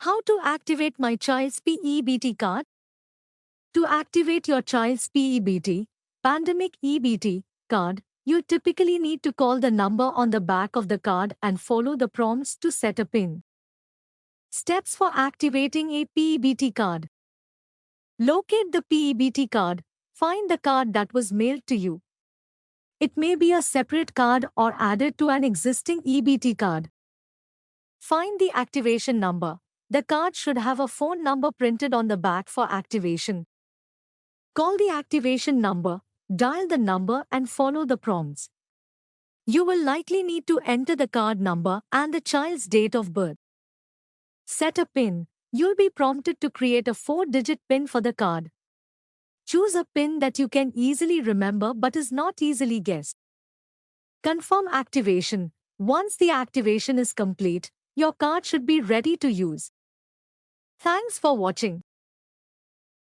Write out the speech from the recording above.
How to activate my child's P-EBT card? To activate your child's P-EBT, Pandemic EBT card, you typically need to call the number on the back of the card and follow the prompts to set a PIN. Steps for activating a P-EBT card. Locate the P-EBT card. Find the card that was mailed to you. It may be a separate card or added to an existing EBT card. Find the activation number. The card should have a phone number printed on the back for activation. Call the activation number, dial the number and follow the prompts. You will likely need to enter the card number and the child's date of birth. Set a PIN. You'll be prompted to create a 4-digit PIN for the card. Choose a PIN that you can easily remember but is not easily guessed. Confirm activation. Once the activation is complete, your card should be ready to use. Thanks for watching.